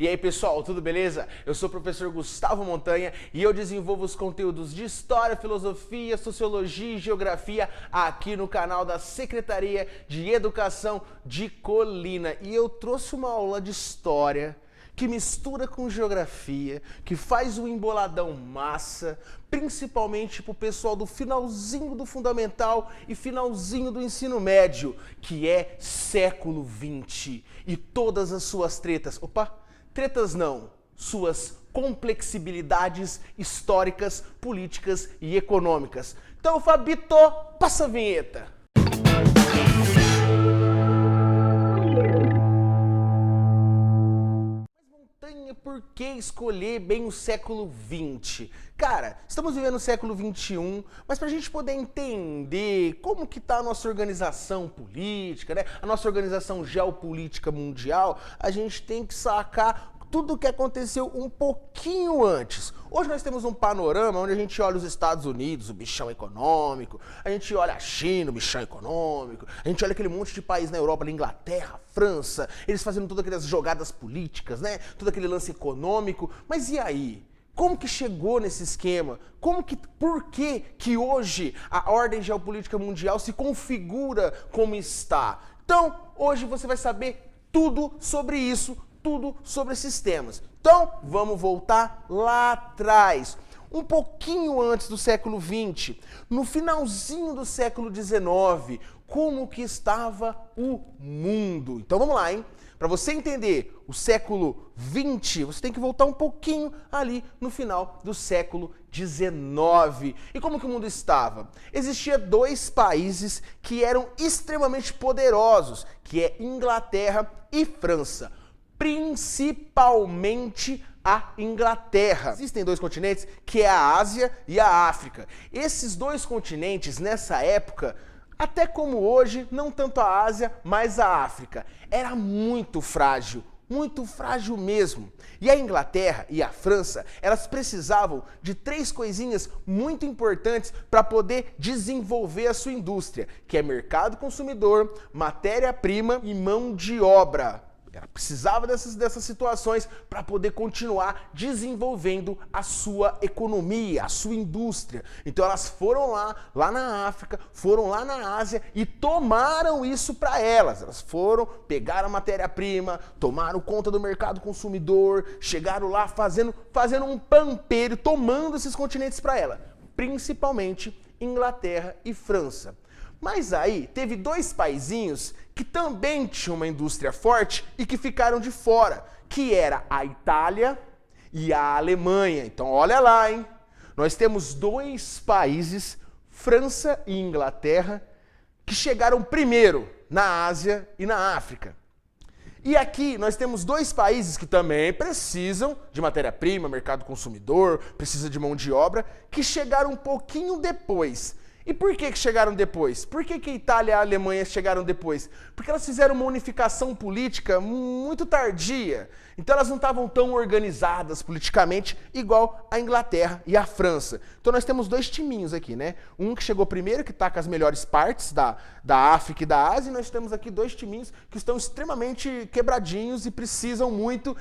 E aí pessoal, tudo beleza? Eu sou o professor Gustavo Montanha e eu desenvolvo os conteúdos de História, Filosofia, Sociologia e Geografia aqui no canal da Secretaria de Educação de Colina. E eu trouxe uma aula de História que mistura com Geografia, que faz um emboladão massa, principalmente para o pessoal do finalzinho do Fundamental e finalzinho do Ensino Médio, que é século XX e todas as suas tretas. Opa! Tretas não, suas complexibilidades históricas, políticas e econômicas. Então, Fabito, passa a vinheta! Mas, Montanha, por que escolher bem o século XX? Cara, estamos vivendo o século XXI, mas para a gente poder entender como que está a nossa organização política, né? A nossa organização geopolítica mundial, a gente tem que sacar tudo o que aconteceu um pouquinho antes. Hoje nós temos um panorama onde a gente olha os Estados Unidos, o bichão econômico, a gente olha a China, o bichão econômico, a gente olha aquele monte de país na Europa, na Inglaterra, França, eles fazendo todas aquelas jogadas políticas, né? Todo aquele lance econômico. Mas e aí? Como que chegou nesse esquema? Por que hoje a ordem geopolítica mundial se configura como está? Então, hoje você vai saber tudo sobre isso, tudo sobre esses temas. Então, vamos voltar lá atrás, um pouquinho antes do século XX, no finalzinho do século XIX, como que estava o mundo. Então vamos lá, hein? Para você entender o século XX, você tem que voltar um pouquinho ali no final do século XIX. E como que o mundo estava? Existia dois países que eram extremamente poderosos, que é Inglaterra e França. Principalmente a Inglaterra. Existem dois continentes, que é a Ásia e a África. Esses dois continentes, nessa época, até como hoje, não tanto a Ásia, mas a África, era muito frágil mesmo. E a Inglaterra e a França, elas precisavam de três coisinhas muito importantes para poder desenvolver a sua indústria, que é mercado consumidor, matéria-prima e mão de obra. Ela precisava dessas situações para poder continuar desenvolvendo a sua economia, a sua indústria. Então elas foram lá na África, foram lá na Ásia e tomaram isso para elas. Elas foram, pegaram a matéria-prima, tomaram conta do mercado consumidor, chegaram lá fazendo um pampeiro, tomando esses continentes para ela, principalmente Inglaterra e França. Mas aí teve dois paizinhos que também tinham uma indústria forte e que ficaram de fora, que era a Itália e a Alemanha. Então olha lá, hein? Nós temos dois países, França e Inglaterra, que chegaram primeiro na Ásia e na África. E aqui nós temos dois países que também precisam de matéria-prima, mercado consumidor, precisa de mão de obra, que chegaram um pouquinho depois. E por que chegaram depois? Por que a Itália e a Alemanha chegaram depois? Porque elas fizeram uma unificação política muito tardia. Então elas não estavam tão organizadas politicamente igual a Inglaterra e a França. Então nós temos dois timinhos aqui, né? Um que chegou primeiro, que está com as melhores partes da África e da Ásia, e nós temos aqui dois timinhos que estão extremamente quebradinhos e precisam muito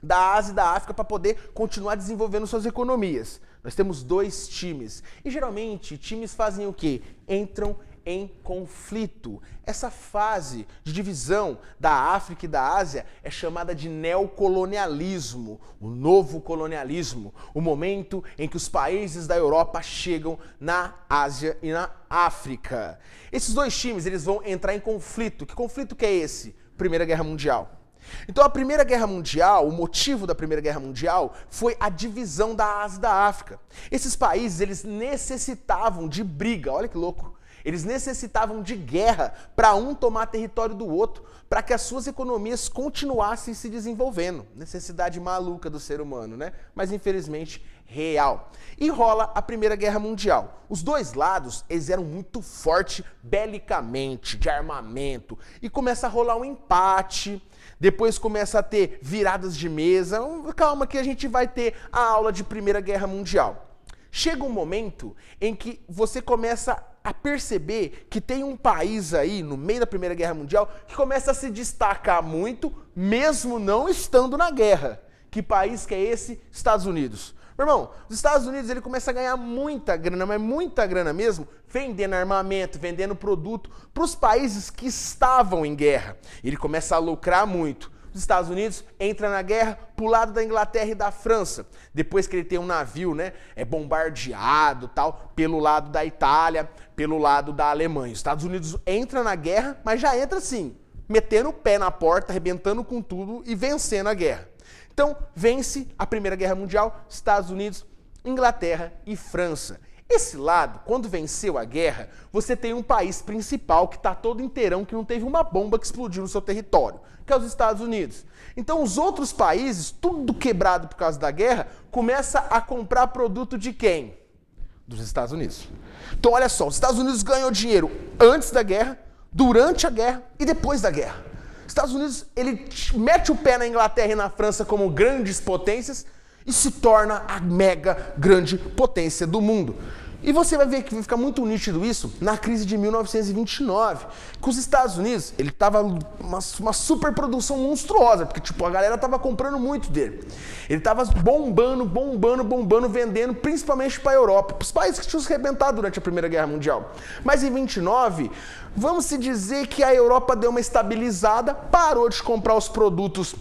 da Ásia e da África para poder continuar desenvolvendo suas economias. Nós temos dois times. E geralmente, times fazem o quê? Entram em conflito. Essa fase de divisão da África e da Ásia é chamada de neocolonialismo, o novo colonialismo, o momento em que os países da Europa chegam na Ásia e na África. Esses dois times, eles vão entrar em conflito. Que conflito que é esse? Primeira Guerra Mundial. Então a Primeira Guerra Mundial, o motivo da Primeira Guerra Mundial foi a divisão da Ásia e da África. Esses países, eles necessitavam de briga, olha que louco. Eles necessitavam de guerra para um tomar território do outro, para que as suas economias continuassem se desenvolvendo. Necessidade maluca do ser humano, né? Mas infelizmente real. E rola a Primeira Guerra Mundial. Os dois lados, eles eram muito fortes belicamente, de armamento, e começa a rolar um empate. Depois começa a ter viradas de mesa. Calma que a gente vai ter a aula de Primeira Guerra Mundial. Chega um momento em que você começa a perceber que tem um país aí, no meio da Primeira Guerra Mundial, que começa a se destacar muito, mesmo não estando na guerra. Que país que é esse? Estados Unidos. Meu irmão, os Estados Unidos ele começa a ganhar muita grana, mas muita grana mesmo, vendendo armamento, vendendo produto para os países que estavam em guerra. Ele começa a lucrar muito. Os Estados Unidos entra na guerra pro lado da Inglaterra e da França. Depois que ele tem um navio, né, bombardeado, tal, pelo lado da Itália, pelo lado da Alemanha. Os Estados Unidos entra na guerra, mas já entra assim, metendo o pé na porta, arrebentando com tudo e vencendo a guerra. Então, vence a Primeira Guerra Mundial, Estados Unidos, Inglaterra e França. Esse lado, quando venceu a guerra, você tem um país principal que está todo inteirão, que não teve uma bomba que explodiu no seu território, que é os Estados Unidos. Então, os outros países, tudo quebrado por causa da guerra, começa a comprar produto de quem? Dos Estados Unidos. Então, olha só, os Estados Unidos ganhou dinheiro antes da guerra, durante a guerra e depois da guerra. Estados Unidos, ele mete o pé na Inglaterra e na França como grandes potências e se torna a mega grande potência do mundo. E você vai ver que vai ficar muito nítido isso na crise de 1929, que os Estados Unidos, ele tava uma superprodução monstruosa, porque tipo, a galera tava comprando muito dele. Ele tava bombando, vendendo principalmente para a Europa, para os países que tinham se arrebentado durante a Primeira Guerra Mundial. Mas em 29, vamos se dizer que a Europa deu uma estabilizada, parou de comprar os produtos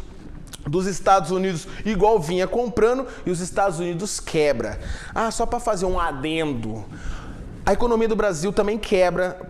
dos Estados Unidos igual vinha comprando e os Estados Unidos quebra. Só para fazer um adendo, a economia do Brasil também quebra.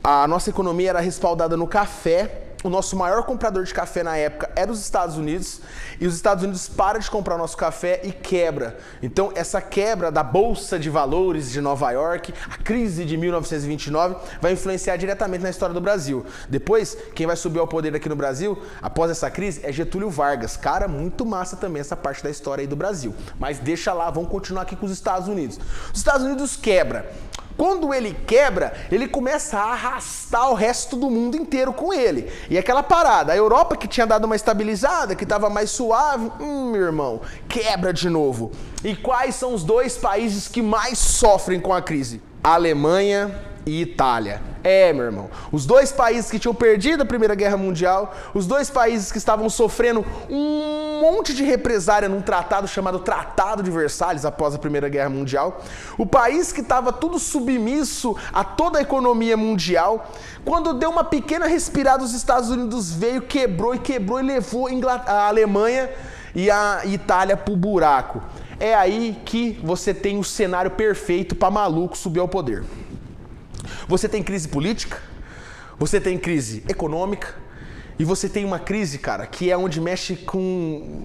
A nossa economia era respaldada no café. O nosso maior comprador de café na época era os Estados Unidos e os Estados Unidos param de comprar nosso café e quebra. Então essa quebra da Bolsa de Valores de Nova York, a crise de 1929, vai influenciar diretamente na história do Brasil. Depois, quem vai subir ao poder aqui no Brasil, após essa crise, é Getúlio Vargas. Cara, muito massa também essa parte da história aí do Brasil. Mas deixa lá, vamos continuar aqui com os Estados Unidos. Os Estados Unidos quebra. Quando ele quebra, ele começa a arrastar o resto do mundo inteiro com ele. E aquela parada, a Europa que tinha dado uma estabilizada, que estava mais suave, meu irmão, quebra de novo. E quais são os dois países que mais sofrem com a crise? Alemanha e Itália. Meu irmão, os dois países que tinham perdido a Primeira Guerra Mundial, os dois países que estavam sofrendo um monte de represária num tratado chamado Tratado de Versalhes após a Primeira Guerra Mundial, o país que estava tudo submisso a toda a economia mundial, quando deu uma pequena respirada, os Estados Unidos veio, quebrou e levou a Alemanha e a Itália pro buraco. É aí que você tem o cenário perfeito para maluco subir ao poder. Você tem crise política, você tem crise econômica e você tem uma crise, cara, que é onde mexe com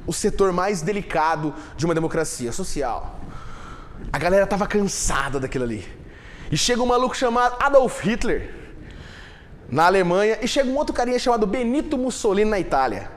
o setor mais delicado de uma democracia social. A galera tava cansada daquilo ali. E chega um maluco chamado Adolf Hitler na Alemanha e chega um outro carinha chamado Benito Mussolini na Itália.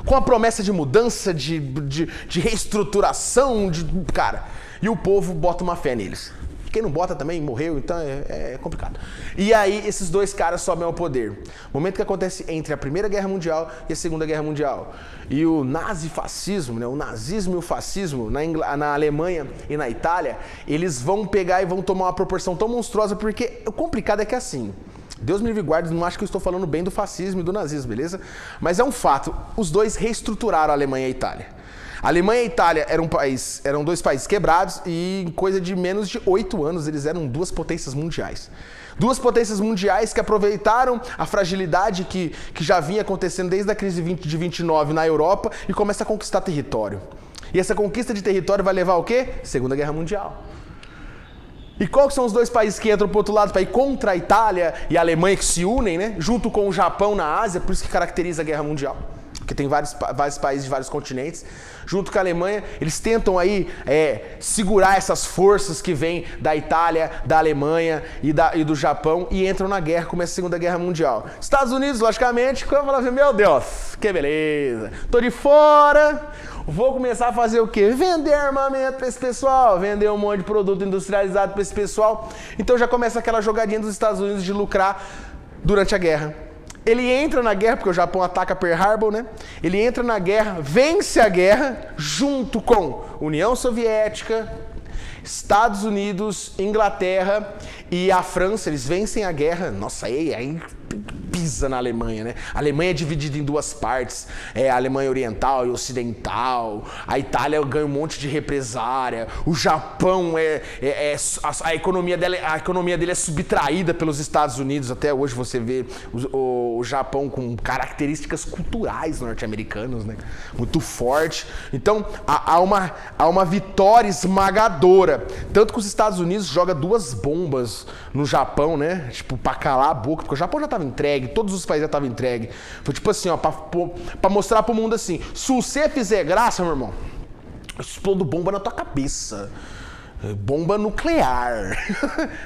Com a promessa de mudança, de reestruturação, cara. E o povo bota uma fé neles. Quem não bota também morreu, então é complicado. E aí esses dois caras sobem ao poder. Momento que acontece entre a Primeira Guerra Mundial e a Segunda Guerra Mundial. E o nazifascismo, né, o nazismo e o fascismo na Alemanha e na Itália, eles vão pegar e vão tomar uma proporção tão monstruosa, porque o complicado é que é assim, Deus me livre guarde, não acho que eu estou falando bem do fascismo e do nazismo, beleza? Mas é um fato, os dois reestruturaram a Alemanha e a Itália. A Alemanha e a Itália eram dois países quebrados e em coisa de menos de 8 anos eles eram duas potências mundiais. Duas potências mundiais que aproveitaram a fragilidade que já vinha acontecendo desde a crise de 29 na Europa e começa a conquistar território. E essa conquista de território vai levar ao quê? Segunda Guerra Mundial. E quais são os dois países que entram pro outro lado para ir contra a Itália e a Alemanha que se unem, né? Junto com o Japão na Ásia, por isso que caracteriza a Guerra Mundial. Porque tem vários países de vários continentes, junto com a Alemanha, eles tentam aí segurar essas forças que vêm da Itália, da Alemanha e do Japão e entram na guerra, começa a Segunda Guerra Mundial. Estados Unidos, logicamente, quando falam assim, meu Deus, que beleza, tô de fora, vou começar a fazer o quê? Vender armamento para esse pessoal, vender um monte de produto industrializado para esse pessoal. Então já começa aquela jogadinha dos Estados Unidos de lucrar durante a guerra. Ele entra na guerra, porque o Japão ataca Pearl Harbor, né? Ele entra na guerra, vence a guerra, junto com União Soviética, Estados Unidos, Inglaterra e a França, eles vencem a guerra. Nossa, aí pisa na Alemanha, né? A Alemanha é dividida em duas partes, a Alemanha Oriental e Ocidental. A Itália ganha um monte de represária. O Japão a economia dele é subtraída pelos Estados Unidos. Até hoje você vê o Japão com características culturais norte-americanas, né? Muito forte. Então há uma vitória esmagadora. Tanto que os Estados Unidos joga 2 bombas no Japão, né? Tipo, pra calar a boca, porque o Japão já tava entregue, todos os países já estavam entregues. Foi tipo assim, ó, pra mostrar pro mundo assim, se você fizer graça, meu irmão, eu explodo bomba na tua cabeça. Bomba nuclear,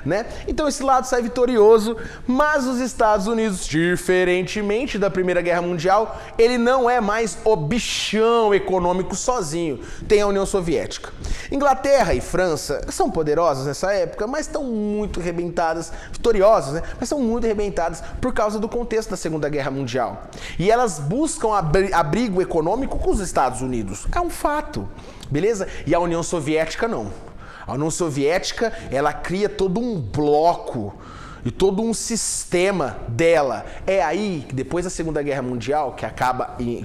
né? Então esse lado sai vitorioso, mas os Estados Unidos, diferentemente da Primeira Guerra Mundial, ele não é mais o bichão econômico sozinho, tem a União Soviética. Inglaterra e França são poderosas nessa época, mas estão muito arrebentadas, vitoriosas, né? Mas são muito arrebentadas por causa do contexto da Segunda Guerra Mundial. E elas buscam abrigo econômico com os Estados Unidos, é um fato, beleza? E a União Soviética não. A União Soviética, ela cria todo um bloco e todo um sistema dela. É aí que depois da Segunda Guerra Mundial, que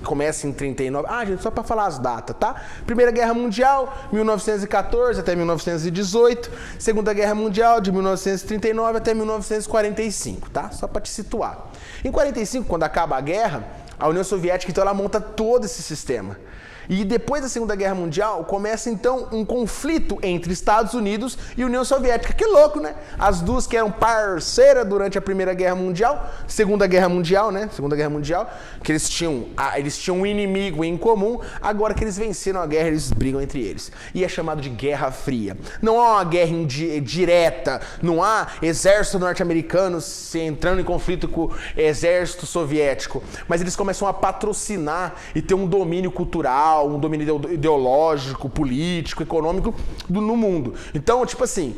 começa em 39... gente, só para falar as datas, tá? Primeira Guerra Mundial, 1914 até 1918. Segunda Guerra Mundial, de 1939 até 1945, tá? Só para te situar. Em 45, quando acaba a guerra, a União Soviética, então, ela monta todo esse sistema. E depois da Segunda Guerra Mundial, começa então um conflito entre Estados Unidos e União Soviética. Que louco, né? As duas que eram parceiras durante a Primeira Guerra Mundial, Segunda Guerra Mundial, né? Segunda Guerra Mundial, que eles tinham um inimigo em comum, agora que eles venceram a guerra, eles brigam entre eles. E é chamado de Guerra Fria. Não há uma guerra direta, não há exército norte-americano se entrando em conflito com o exército soviético, mas eles começam a patrocinar e ter um domínio cultural, um domínio ideológico, político, econômico no mundo. Então, tipo assim,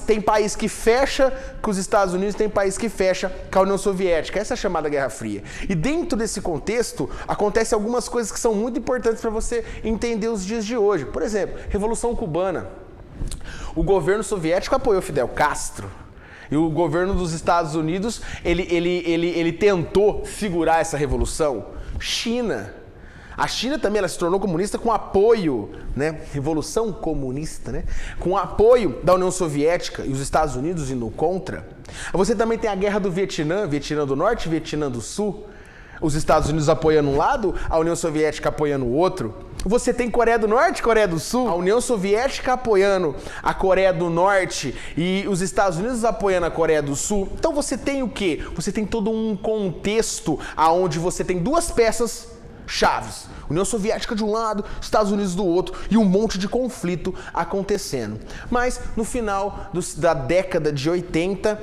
tem país que fecha com os Estados Unidos, tem país que fecha com a União Soviética. Essa é a chamada Guerra Fria. E dentro desse contexto, acontecem algumas coisas que são muito importantes para você entender os dias de hoje. Por exemplo, Revolução Cubana. O governo soviético apoiou Fidel Castro. E o governo dos Estados Unidos, ele tentou segurar essa revolução. China. A China também, ela se tornou comunista com apoio, né? Revolução comunista, né? Com apoio da União Soviética e os Estados Unidos indo contra. Você também tem a guerra do Vietnã, Vietnã do Norte e Vietnã do Sul. Os Estados Unidos apoiando um lado, a União Soviética apoiando o outro. Você tem Coreia do Norte e Coreia do Sul, a União Soviética apoiando a Coreia do Norte e os Estados Unidos apoiando a Coreia do Sul. Então você tem o quê? Você tem todo um contexto onde você tem duas peças chaves, União Soviética de um lado, Estados Unidos do outro, e um monte de conflito acontecendo. Mas no final da década de 80,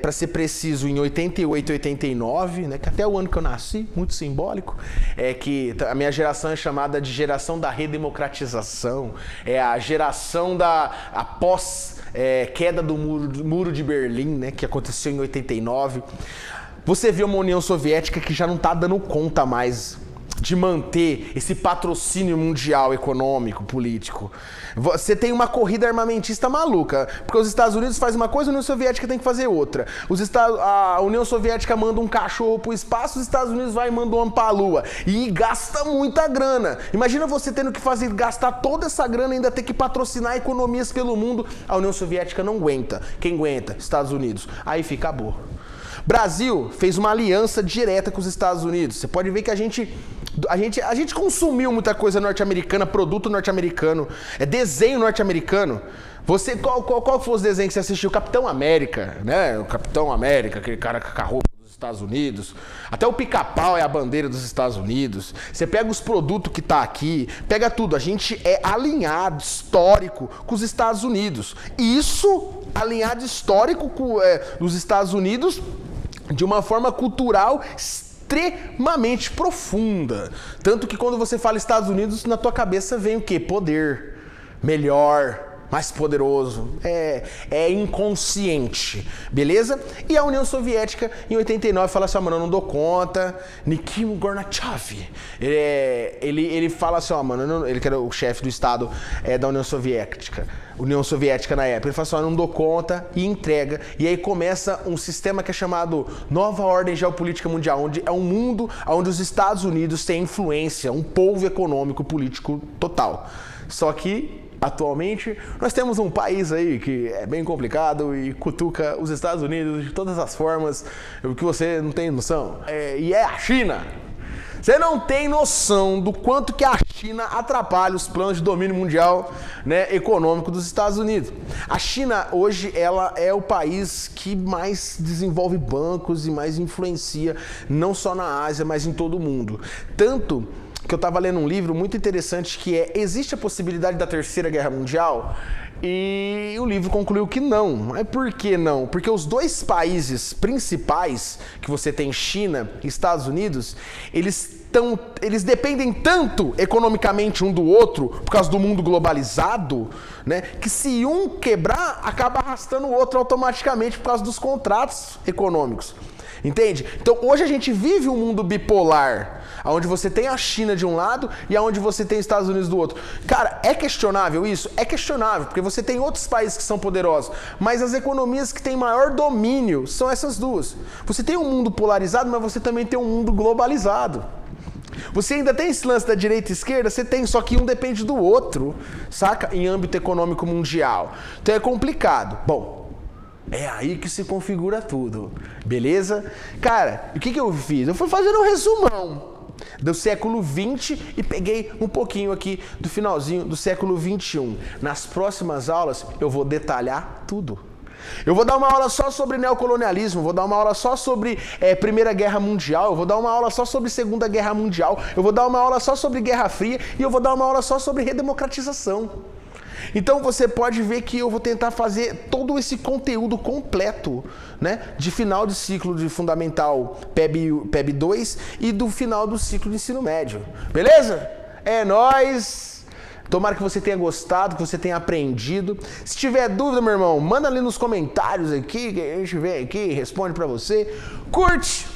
para ser preciso, em 88 e 89, né, que até o ano que eu nasci, muito simbólico, que a minha geração é chamada de geração da redemocratização, é a geração após queda do muro de Berlim, né, que aconteceu em 89. Você vê uma União Soviética que já não está dando conta mais de manter esse patrocínio mundial econômico, político. Você tem uma corrida armamentista maluca, porque os Estados Unidos fazem uma coisa, a União Soviética tem que fazer outra. A União Soviética manda um cachorro pro espaço, os Estados Unidos vai e manda um homem pra lua. E gasta muita grana. Imagina você tendo que gastar toda essa grana e ainda ter que patrocinar economias pelo mundo. A União Soviética não aguenta. Quem aguenta? Estados Unidos. Aí fica boa. Brasil fez uma aliança direta com os Estados Unidos. Você pode ver que a gente consumiu muita coisa norte-americana, produto norte-americano, desenho norte-americano. Qual foi os desenhos que você assistiu? Capitão América, né? O Capitão América, aquele cara com a roupa dos Estados Unidos. Até o pica-pau é a bandeira dos Estados Unidos. Você pega os produtos que tá aqui, pega tudo. A gente é alinhado, histórico, com os Estados Unidos. Isso, alinhado histórico com os Estados Unidos, de uma forma cultural extremamente profunda. Tanto que quando você fala Estados Unidos, na tua cabeça vem o quê? Poder, melhor, mais poderoso, é inconsciente, beleza? E a União Soviética, em 89, fala assim, mano, eu não dou conta, Nikita Gorbachev, ele fala assim, mano, ele que era o chefe do Estado da União Soviética na época, ele fala assim, eu não dou conta, e entrega, e aí começa um sistema que é chamado Nova Ordem Geopolítica Mundial, onde é um mundo onde os Estados Unidos têm influência, um polvo econômico, político total. Só que atualmente, nós temos um país aí que é bem complicado e cutuca os Estados Unidos de todas as formas, o que você não tem noção. E é a China. Você não tem noção do quanto que a China atrapalha os planos de domínio mundial, né, econômico dos Estados Unidos. A China, hoje, ela é o país que mais desenvolve bancos e mais influencia, não só na Ásia, mas em todo o mundo. Tanto que eu estava lendo um livro muito interessante que existe a possibilidade da Terceira Guerra Mundial? E o livro concluiu que não. Mas por que não? Porque os dois países principais que você tem, China e Estados Unidos, eles dependem tanto economicamente um do outro, por causa do mundo globalizado, né, que se um quebrar, acaba arrastando o outro automaticamente por causa dos contratos econômicos. Entende? Então hoje a gente vive um mundo bipolar, onde você tem a China de um lado e onde você tem os Estados Unidos do outro. Cara, é questionável isso? É questionável, porque você tem outros países que são poderosos, mas as economias que têm maior domínio são essas duas. Você tem um mundo polarizado, mas você também tem um mundo globalizado. Você ainda tem esse lance da direita e esquerda? Você tem, só que um depende do outro, saca? Em âmbito econômico mundial. Então é complicado. Bom, é aí que se configura tudo, beleza? Cara, o que eu fiz? Eu fui fazendo um resumão do século XX e peguei um pouquinho aqui do finalzinho do século XXI. Nas próximas aulas eu vou detalhar tudo. Eu vou dar uma aula só sobre neocolonialismo, vou dar uma aula só sobre Primeira Guerra Mundial, eu vou dar uma aula só sobre Segunda Guerra Mundial, eu vou dar uma aula só sobre Guerra Fria e eu vou dar uma aula só sobre redemocratização. Então você pode ver que eu vou tentar fazer todo esse conteúdo completo, né, de final de ciclo de fundamental PEB 2 e do final do ciclo de ensino médio. Beleza? É nóis! Tomara que você tenha gostado, que você tenha aprendido. Se tiver dúvida, meu irmão, manda ali nos comentários aqui, que a gente vem aqui e responde pra você. Curte!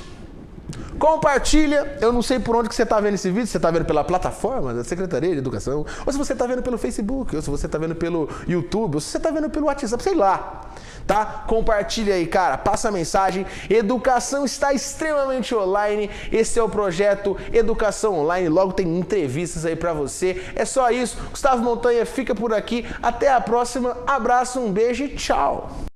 Compartilha, eu não sei por onde que você está vendo esse vídeo, se você está vendo pela plataforma da Secretaria de Educação, ou se você está vendo pelo Facebook, ou se você está vendo pelo YouTube, ou se você está vendo pelo WhatsApp, sei lá, tá? Compartilha aí, cara, passa a mensagem, educação está extremamente online, esse é o projeto Educação Online, logo tem entrevistas aí pra você, é só isso, Gustavo Montanha fica por aqui, até a próxima, abraço, um beijo e tchau!